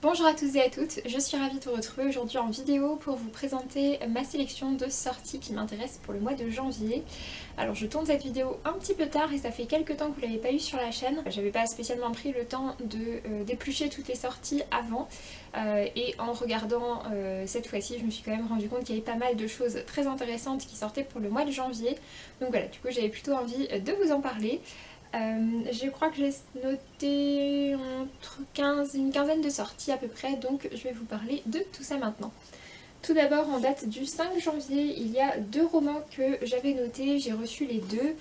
Bonjour à tous et à toutes, je suis ravie de vous retrouver aujourd'hui en vidéo pour vous présenter ma sélection de sorties qui m'intéressent pour le mois de janvier. Alors je tourne cette vidéo un petit peu tard et ça fait quelques temps que vous l'avez pas eu sur la chaîne. J'avais pas spécialement pris le temps de d'éplucher toutes les sorties avant et en regardant cette fois-ci je me suis quand même rendu compte qu'il y avait pas mal de choses très intéressantes qui sortaient pour le mois de janvier. Donc voilà, du coup j'avais plutôt envie de vous en parler. Je crois que j'ai noté une quinzaine de sorties à peu près, donc je vais vous parler de tout ça maintenant. Tout d'abord, en date du 5 janvier, il y a deux romans que j'avais notés, j'ai reçu les deux.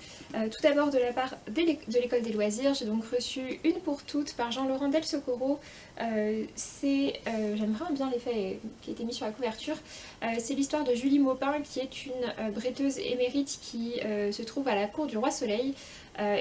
Tout d'abord de la part de l'école des loisirs, j'ai donc reçu Une pour toutes par Jean-Laurent Del Socorro. J'aime vraiment bien l'effet qui a été mis sur la couverture. C'est l'histoire de Julie Maupin qui est une bretteuse émérite qui se trouve à la cour du Roi Soleil.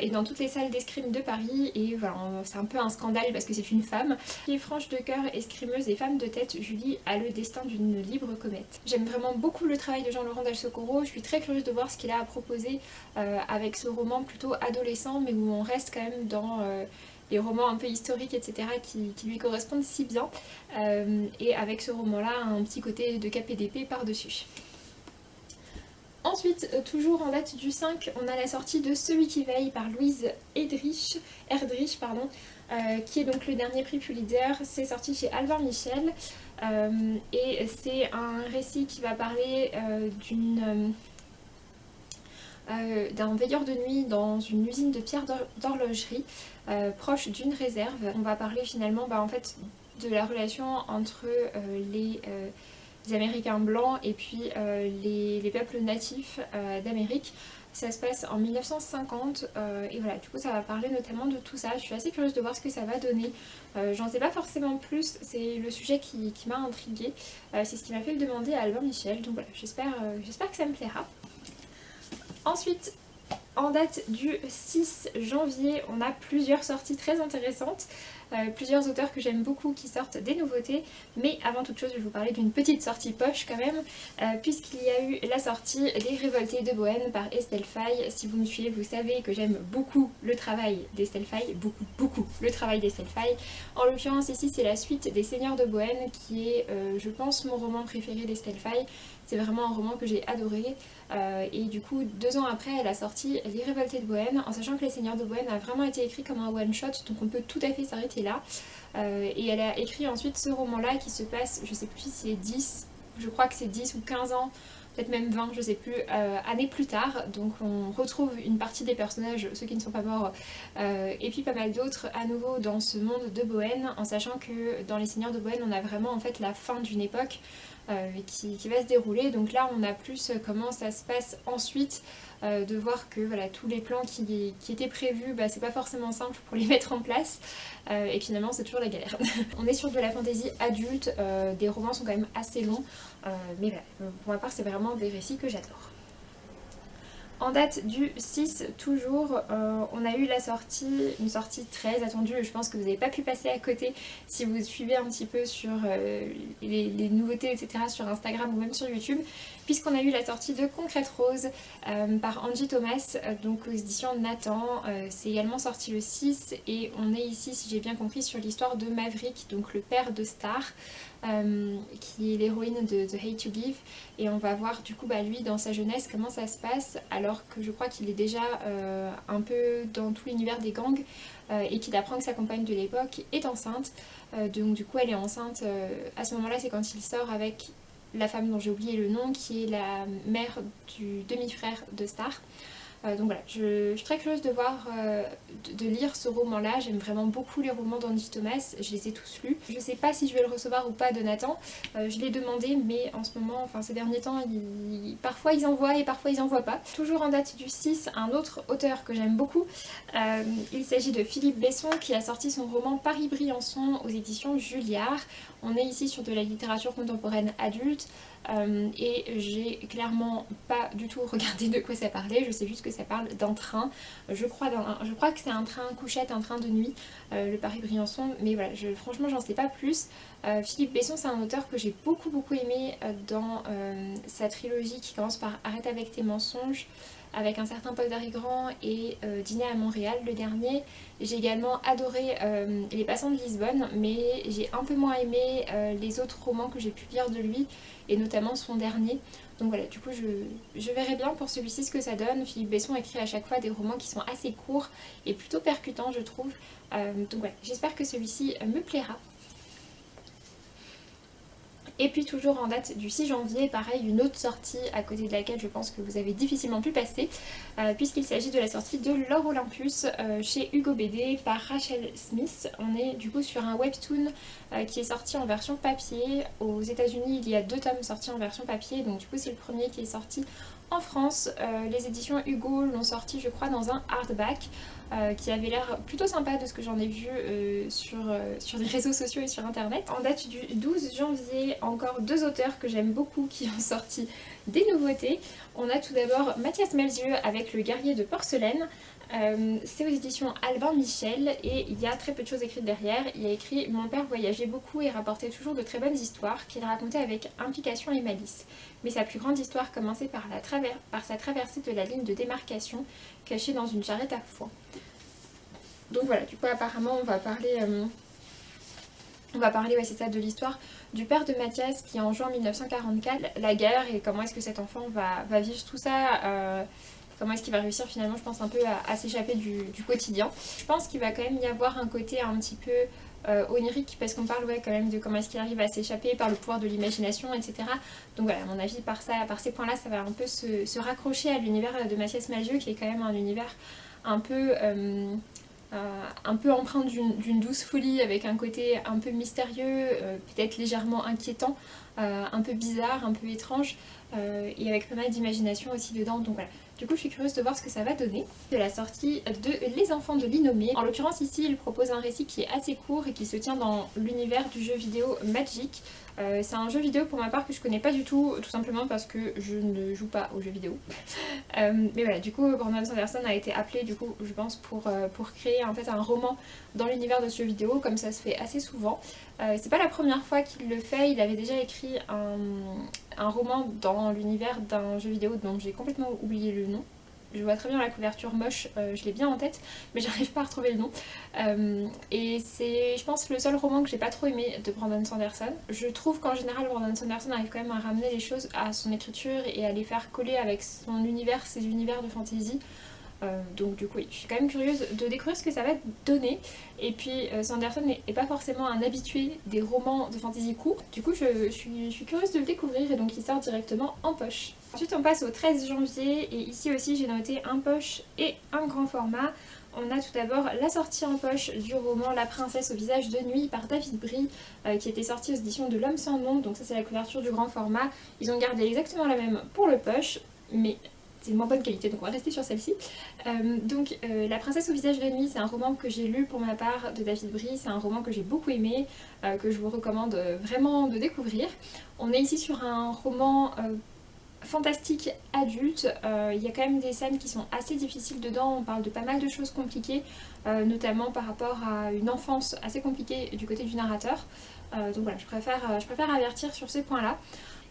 Et dans toutes les salles d'escrime de Paris, et voilà, c'est un peu un scandale parce que c'est une femme. Qui est franche de cœur, escrimeuse et femme de tête, Julie a le destin d'une libre comète. J'aime vraiment beaucoup le travail de Jean-Laurent Del Socorro, je suis très curieuse de voir ce qu'il a à proposer avec ce roman plutôt adolescent, mais où on reste quand même dans les romans un peu historiques, etc., qui lui correspondent si bien. Et avec ce roman-là, un petit côté de KPDP par-dessus. Ensuite, toujours en date du 5, on a la sortie de Celui qui veille par Louise Erdrich, qui est donc le dernier prix Pulitzer. C'est sorti chez Albin Michel et c'est un récit qui va parler d'un veilleur de nuit dans une usine de pierres d'horlogerie proche d'une réserve. On va parler finalement en fait, de la relation entre les Américains blancs et puis les peuples natifs d'Amérique. Ça se passe en 1950 et voilà, du coup ça va parler notamment de tout ça. Je suis assez curieuse de voir ce que ça va donner. J'en sais pas forcément plus, c'est le sujet qui m'a intriguée. C'est ce qui m'a fait le demander à Albin Michel, donc voilà, j'espère que ça me plaira. Ensuite, en date du 6 janvier, on a plusieurs sorties très intéressantes, plusieurs auteurs que j'aime beaucoup qui sortent des nouveautés, mais avant toute chose je vais vous parler d'une petite sortie poche quand même, puisqu'il y a eu la sortie des Révoltés de Bohême par Estelle Faye. Si vous me suivez, vous savez que j'aime beaucoup le travail d'Estelle Faye, beaucoup le travail d'Estelle Faye. En l'occurrence ici c'est la suite des Seigneurs de Bohême qui est je pense mon roman préféré d'Estelle Faye. C'est vraiment un roman que j'ai adoré et du coup 2 ans après elle a sorti Les Révoltés de Bohême, en sachant que Les Seigneurs de Bohême a vraiment été écrit comme un one shot, donc on peut tout à fait s'arrêter là. Et elle a écrit ensuite ce roman là qui se passe, je sais plus si c'est 10, je crois que c'est 10 ou 15 ans, peut-être même 20, je sais plus, années plus tard. Donc on retrouve une partie des personnages, ceux qui ne sont pas morts, et puis pas mal d'autres à nouveau dans ce monde de Bohême, en sachant que dans Les Seigneurs de Bohême on a vraiment en fait la fin d'une époque qui va se dérouler. Donc là on a plus comment ça se passe ensuite, de voir que voilà, tous les plans qui étaient prévus, c'est pas forcément simple pour les mettre en place et finalement c'est toujours la galère. On est sur de la fantaisie adulte, des romans sont quand même assez longs, mais voilà, pour ma part c'est vraiment des récits que j'adore. En date du 6 toujours, on a eu une sortie très attendue, je pense que vous n'avez pas pu passer à côté si vous suivez un petit peu sur les nouveautés etc. sur Instagram ou même sur YouTube, puisqu'on a eu la sortie de Concrète Rose par Angie Thomas, donc aux éditions Nathan. C'est également sorti le 6 et on est ici, si j'ai bien compris, sur l'histoire de Maverick, donc le père de Star. Qui est l'héroïne de The Hate You Give, et on va voir du coup lui dans sa jeunesse comment ça se passe, alors que je crois qu'il est déjà un peu dans tout l'univers des gangs et qu'il apprend que sa compagne de l'époque est enceinte. Donc du coup elle est enceinte, à ce moment là c'est quand il sort avec la femme dont j'ai oublié le nom, qui est la mère du demi-frère de Star. Donc voilà, je suis très curieuse de voir, de lire ce roman-là. J'aime vraiment beaucoup les romans d'Angie Thomas, je les ai tous lus. Je sais pas si je vais le recevoir ou pas de Nathan, je l'ai demandé, mais en ce moment, enfin ces derniers temps, parfois ils envoient et parfois ils envoient pas. Toujours en date du 6, un autre auteur que j'aime beaucoup, il s'agit de Philippe Besson qui a sorti son roman Paris-Briançon aux éditions Julliard. On est ici sur de la littérature contemporaine adulte. Et j'ai clairement pas du tout regardé de quoi ça parlait, je sais juste que ça parle d'un train, je crois que c'est un train couchette, un train de nuit, le Paris-Briançon, mais voilà, franchement j'en sais pas plus. Philippe Besson c'est un auteur que j'ai beaucoup aimé dans sa trilogie qui commence par Arrête avec tes mensonges, avec un certain Paul Darrigrand et Dîner à Montréal, le dernier. J'ai également adoré Les Passants de Lisbonne, mais j'ai un peu moins aimé les autres romans que j'ai pu lire de lui, et notamment son dernier. Donc voilà, du coup je verrai bien pour celui-ci ce que ça donne. Philippe Besson écrit à chaque fois des romans qui sont assez courts et plutôt percutants je trouve. Donc voilà, j'espère que celui-ci me plaira. Et puis toujours en date du 6 janvier, pareil, une autre sortie à côté de laquelle je pense que vous avez difficilement pu passer, puisqu'il s'agit de la sortie de L'Or Olympus chez Hugo BD par Rachel Smith. On est du coup sur un webtoon qui est sorti en version papier. Aux États-Unis il y a 2 tomes sortis en version papier, donc du coup c'est le premier qui est sorti en France. Les éditions Hugo l'ont sorti je crois dans un hardback. Qui avait l'air plutôt sympa de ce que j'en ai vu sur les réseaux sociaux et sur internet. En date du 12 janvier, encore 2 auteurs que j'aime beaucoup qui ont sorti des nouveautés. On a tout d'abord Mathias Malzieu avec Le Guerrier de Porcelaine. C'est aux éditions Albin Michel et il y a très peu de choses écrites derrière. Il y a écrit Mon père voyageait beaucoup et rapportait toujours de très bonnes histoires qu'il racontait avec implication et malice. Mais sa plus grande histoire commençait par sa traversée de la ligne de démarcation cachée dans une charrette à foin. Donc voilà, du coup apparemment on va parler ouais, c'est ça, de l'histoire du père de Mathias qui en juin 1944 la guerre et comment est-ce que cet enfant va vivre tout ça. Comment est-ce qu'il va réussir finalement, je pense, un peu à s'échapper du quotidien. Je pense qu'il va quand même y avoir un côté un petit peu onirique, parce qu'on parle ouais, quand même de comment est-ce qu'il arrive à s'échapper par le pouvoir de l'imagination, etc. Donc voilà, à mon avis, par ces points-là, ça va un peu se raccrocher à l'univers de Mathias Malzieu, qui est quand même un univers un peu empreint d'une douce folie, avec un côté un peu mystérieux, peut-être légèrement inquiétant, un peu bizarre, un peu étrange, et avec pas mal d'imagination aussi dedans. Donc voilà. Du coup je suis curieuse de voir ce que ça va donner. De la sortie de Les Enfants de l'Innommé. En l'occurrence ici il propose un récit qui est assez court et qui se tient dans l'univers du jeu vidéo Magic. C'est un jeu vidéo pour ma part que je connais pas du tout simplement parce que je ne joue pas aux jeux vidéo. Mais voilà, du coup Brandon Sanderson a été appelé du coup je pense pour créer en fait un roman dans l'univers de ce jeu vidéo, comme ça se fait assez souvent. C'est pas la première fois qu'il le fait, il avait déjà écrit un roman dans l'univers d'un jeu vidéo dont j'ai complètement oublié le nom. Je vois très bien la couverture moche, je l'ai bien en tête, mais j'arrive pas à retrouver le nom. Et c'est, je pense, le seul roman que j'ai pas trop aimé de Brandon Sanderson. Je trouve qu'en général, Brandon Sanderson arrive quand même à ramener les choses à son écriture et à les faire coller avec son univers, ses univers de fantasy. Donc du coup oui, je suis quand même curieuse de découvrir ce que ça va donner. Et puis Sanderson n'est pas forcément un habitué des romans de fantasy courts. Du coup je suis curieuse de le découvrir et donc il sort directement en poche. Ensuite on passe au 13 janvier et ici aussi j'ai noté un poche et un grand format. On a tout d'abord la sortie en poche du roman La Princesse au visage de nuit par David Brie qui était sorti aux éditions de L'Homme sans nom. Donc ça c'est la couverture du grand format. Ils ont gardé exactement la même pour le poche, mais c'est de moins bonne qualité, donc on va rester sur celle-ci. La Princesse au visage de nuit, c'est un roman que j'ai lu pour ma part de David Brie, c'est un roman que j'ai beaucoup aimé, que je vous recommande vraiment de découvrir. On est ici sur un roman fantastique adulte, il y a quand même des scènes qui sont assez difficiles dedans, on parle de pas mal de choses compliquées, notamment par rapport à une enfance assez compliquée du côté du narrateur. Donc voilà, je préfère avertir sur ces points-là.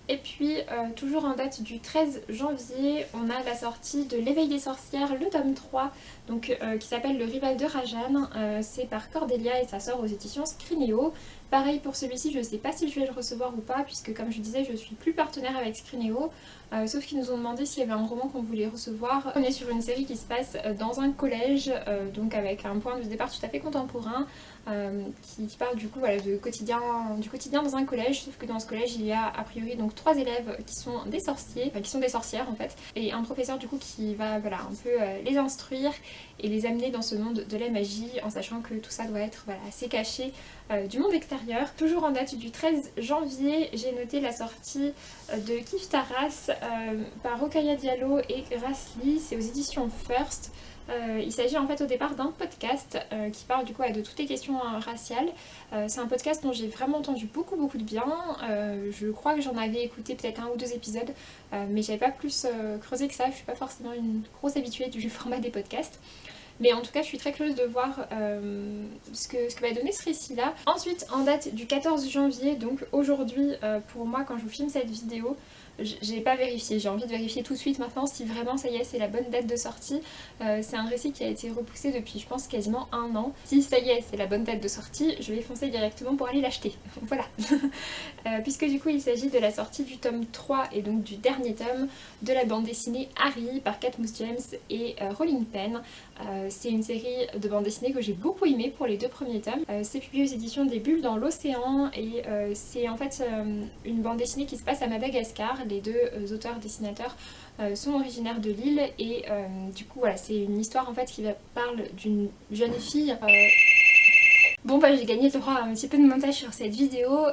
Et puis, toujours en date du 13 janvier, on a la sortie de L'éveil des sorcières, le tome 3, donc, qui s'appelle Le rival de Rajan. C'est par Cordelia et ça sort aux éditions Scrinéo. Pareil pour celui-ci, je ne sais pas si je vais le recevoir ou pas, puisque comme je disais, je suis plus partenaire avec Scrinéo, sauf qu'ils nous ont demandé s'il y avait un roman qu'on voulait recevoir. On est sur une série qui se passe dans un collège, donc avec un point de départ tout à fait contemporain, qui parle du coup voilà, du quotidien dans un collège, sauf que dans ce collège il y a a priori donc 3 élèves qui sont des sorciers, qui sont des sorcières en fait, et un professeur du coup qui va voilà, un peu les instruire et les amener dans ce monde de la magie, en sachant que tout ça doit être voilà, assez caché du monde extérieur. Toujours en date du 13 janvier, j'ai noté la sortie de Kif Taras par Rokhaya Diallo et Grace Lee, c'est aux éditions First. Il s'agit en fait au départ d'un podcast qui parle du coup de toutes les questions raciales. C'est un podcast dont j'ai vraiment entendu beaucoup de bien. Je crois que j'en avais écouté peut-être 1 ou 2 épisodes, mais j'avais pas plus creusé que ça. Je suis pas forcément une grosse habituée du format des podcasts. Mais en tout cas je suis très curieuse de voir ce que va donner ce récit-là. Ensuite en date du 14 janvier, donc aujourd'hui pour moi quand je vous filme cette vidéo, j'ai pas vérifié, j'ai envie de vérifier tout de suite maintenant si vraiment ça y est c'est la bonne date de sortie. C'est un récit qui a été repoussé depuis je pense quasiment un an. Si ça y est c'est la bonne date de sortie, je vais foncer directement pour aller l'acheter. Voilà. Puisque du coup il s'agit de la sortie du tome 3 et donc du dernier tome de la bande dessinée Harry par Katmos James et Rolling Pen. C'est une série de bande dessinée que j'ai beaucoup aimée pour les 2 premiers tomes. C'est publié aux éditions des Bulles dans l'océan et c'est en fait une bande dessinée qui se passe à Madagascar. Les 2 auteurs-dessinateurs sont originaires de l'île et du coup voilà, c'est une histoire en fait qui parle d'une jeune fille. Bon bah j'ai gagné le droit à un petit peu de montage sur cette vidéo,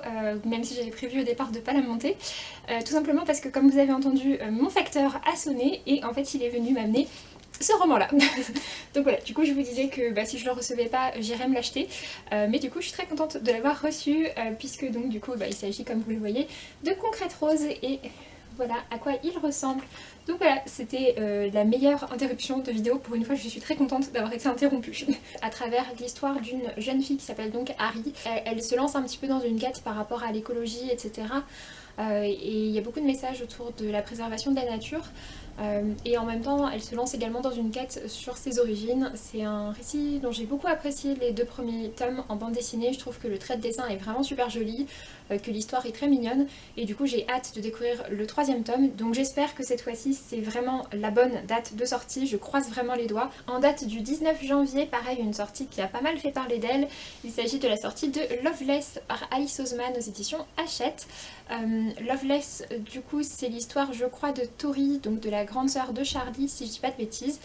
même si j'avais prévu au départ de pas la monter, tout simplement parce que comme vous avez entendu, mon facteur a sonné et en fait il est venu m'amener ce roman là. Donc voilà, du coup je vous disais que si je le recevais pas j'irais me l'acheter, mais du coup je suis très contente de l'avoir reçu puisque donc du coup il s'agit comme vous le voyez de Concrète Rose et voilà à quoi il ressemble. Donc voilà, c'était la meilleure interruption de vidéo, pour une fois je suis très contente d'avoir été interrompue. À travers l'histoire d'une jeune fille qui s'appelle donc Harry, elle se lance un petit peu dans une quête par rapport à l'écologie etc. Et il y a beaucoup de messages autour de la préservation de la nature. Et en même temps elle se lance également dans une quête sur ses origines. C'est un récit dont j'ai beaucoup apprécié les 2 premiers tomes en bande dessinée. Je trouve que le trait de dessin est vraiment super joli, que l'histoire est très mignonne et du coup j'ai hâte de découvrir le 3e tome. Donc j'espère que cette fois-ci c'est vraiment la bonne date de sortie, je croise vraiment les doigts. En date du 19 janvier, pareil une sortie qui a pas mal fait parler d'elle. Il s'agit de la sortie de Loveless par Alice Oseman aux éditions Hachette. Loveless du coup c'est l'histoire je crois de Tori, donc de la grande sœur de Charlie si je dis pas de bêtises,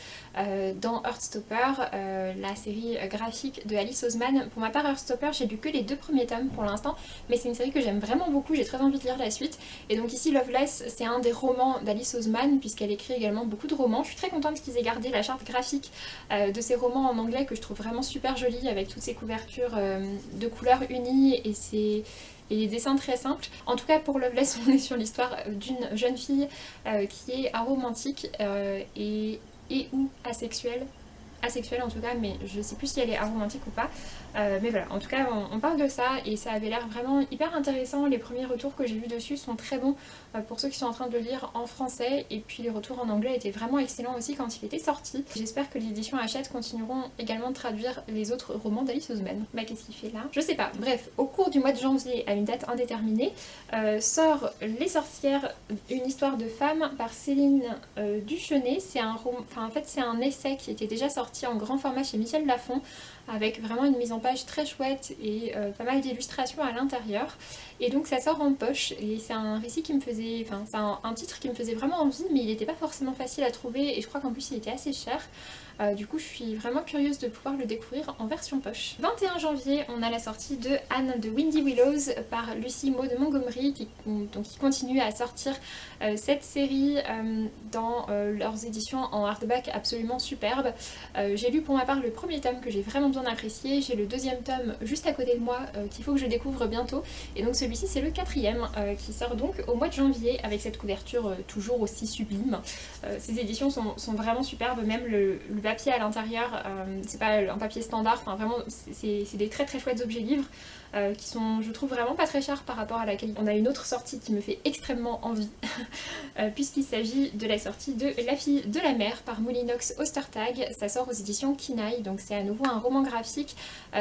dans Heartstopper, la série graphique de Alice Oseman. Pour ma part Heartstopper j'ai lu que les 2 premiers tomes pour l'instant, mais c'est une série que j'aime vraiment beaucoup, j'ai très envie de lire la suite. Et donc ici Loveless c'est un des romans d'Alice Oseman puisqu'elle écrit également beaucoup de romans. Je suis très contente qu'ils aient gardé la charte graphique de ces romans en anglais que je trouve vraiment super jolie avec toutes ces couvertures de couleurs unies et les dessins très simples. En tout cas pour Loveless on est sur l'histoire d'une jeune fille qui est aromantique et ou asexuelle en tout cas, mais je sais plus si elle est aromantique ou pas. Mais voilà, en tout cas on parle de ça et ça avait l'air vraiment hyper intéressant. Les premiers retours que j'ai vus dessus sont très bons pour ceux qui sont en train de le lire en français, et puis les retours en anglais étaient vraiment excellents aussi quand il était sorti. J'espère que les éditions Hachette continueront également de traduire les autres romans d'Alice Oseman. Bah qu'est-ce qu'il fait là? Je sais pas. Bref, au cours du mois de janvier à une date indéterminée sort Les Sorcières, une histoire de femme par Céline Duchenet. C'est un roman, enfin en fait c'est un essai qui était déjà sorti en grand format chez Michel Lafon avec vraiment une mise en page très chouette et pas mal d'illustrations à l'intérieur. Et donc ça sort en poche et c'est un récit qui me faisait, enfin c'est un titre qui me faisait vraiment envie, mais il n'était pas forcément facile à trouver et je crois qu'en plus il était assez cher. Du coup je suis vraiment curieuse de pouvoir le découvrir en version poche. 21 janvier on a la sortie de Anne de Windy Willows par Lucie Maud Montgomery qui continue à sortir cette série dans leurs éditions en hardback absolument superbe. J'ai lu pour ma part le premier tome que j'ai vraiment bien apprécié, j'ai le 2e tome juste à côté de moi qu'il faut que je découvre bientôt, et donc celui-ci c'est le 4e qui sort donc au mois de janvier avec cette couverture toujours aussi sublime. Ces éditions sont vraiment superbes, même le papier à l'intérieur, c'est pas un papier standard, enfin vraiment c'est des très très chouettes objets livres qui sont je trouve vraiment pas très chers par rapport à la qualité. On a une autre sortie qui me fait extrêmement envie puisqu'il s'agit de la sortie de La fille de la mer par Moulinox Ostertag. Ça sort aux éditions Kinaï, donc c'est à nouveau un roman graphique.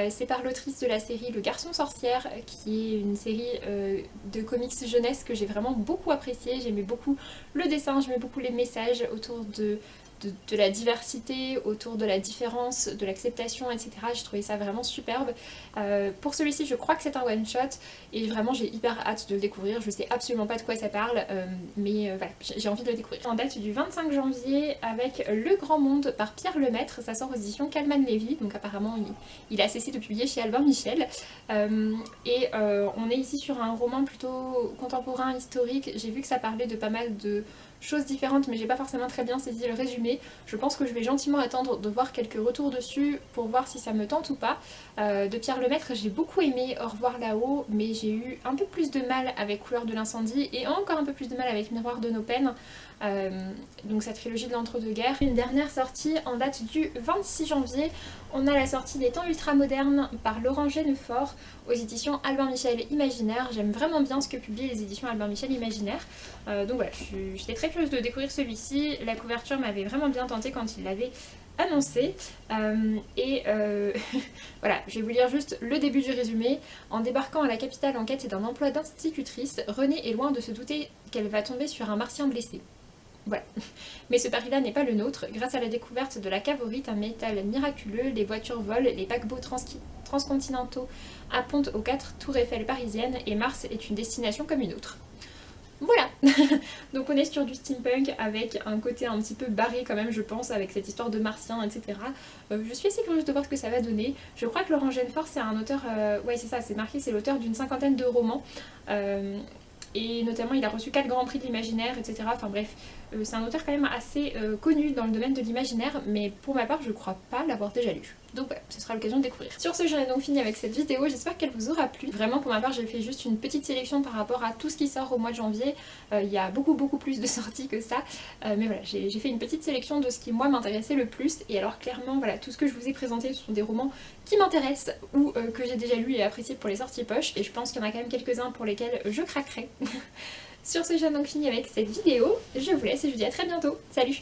C'est par l'autrice de la série Le Garçon Sorcière, qui est une série de comics jeunesse que j'ai vraiment beaucoup appréciée. J'aimais beaucoup le dessin, j'aimais beaucoup les messages autour de la diversité, autour de la différence, de l'acceptation, etc. J'ai trouvé ça vraiment superbe. Pour celui-ci, je crois que c'est un one-shot et vraiment j'ai hyper hâte de le découvrir. Je sais absolument pas de quoi ça parle, mais voilà, j'ai envie de le découvrir. En date du 25 janvier avec Le Grand Monde par Pierre Lemaître, ça sort aux éditions Calman Levy, donc apparemment il a cessé de publier chez Albin Michel. On est ici sur un roman plutôt contemporain, historique. J'ai vu que ça parlait de pas mal de choses différentes mais j'ai pas forcément très bien saisi le résumé. Je pense que je vais gentiment attendre de voir quelques retours dessus pour voir si ça me tente ou pas. De Pierre Lemaitre j'ai beaucoup aimé Au revoir là-haut, mais j'ai eu un peu plus de mal avec Couleur de l'incendie et encore un peu plus de mal avec Miroir de nos peines. Donc cette trilogie de l'entre-deux-guerres. Une dernière sortie en date du 26 janvier, on a la sortie des temps ultramodernes par Laurent Genefort aux éditions Albin Michel Imaginaire. J'aime vraiment bien ce que publient les éditions Albin Michel Imaginaire. Donc voilà, j'étais très curieuse de découvrir celui-ci. La couverture m'avait vraiment bien tentée quand il l'avait annoncé. Voilà, je vais vous lire juste le début du résumé. En débarquant à la capitale en quête d'un emploi d'institutrice, Renée est loin de se douter qu'elle va tomber sur un martien blessé. Voilà. Mais ce pari-là n'est pas le nôtre. Grâce à la découverte de la cavorite, un métal miraculeux, les voitures volent, les paquebots transcontinentaux appontent aux 4 tours Eiffel parisiennes et Mars est une destination comme une autre. Voilà. Donc on est sur du steampunk avec un côté un petit peu barré quand même je pense, avec cette histoire de martiens, etc. Je suis assez curieuse de voir ce que ça va donner. Je crois que Laurent Genefort c'est un auteur, ouais c'est ça, c'est marqué, c'est l'auteur d'une 50aine de romans. Et notamment il a reçu 4 grands prix de l'imaginaire, etc. Enfin bref, c'est un auteur quand même assez connu dans le domaine de l'imaginaire, mais pour ma part je crois pas l'avoir déjà lu. Donc voilà, ce sera l'occasion de découvrir. Sur ce, j'en ai donc fini avec cette vidéo, j'espère qu'elle vous aura plu. Vraiment pour ma part j'ai fait juste une petite sélection par rapport à tout ce qui sort au mois de janvier. Il y a beaucoup plus de sorties que ça. Mais voilà, j'ai fait une petite sélection de ce qui moi m'intéressait le plus. Et alors clairement, voilà, tout ce que je vous ai présenté ce sont des romans qui m'intéressent ou que j'ai déjà lu et apprécié pour les sorties poche. Et je pense qu'il y en a quand même quelques-uns pour lesquels je craquerai. Sur ce, j'ai donc fini avec cette vidéo. Je vous laisse et je vous dis à très bientôt. Salut!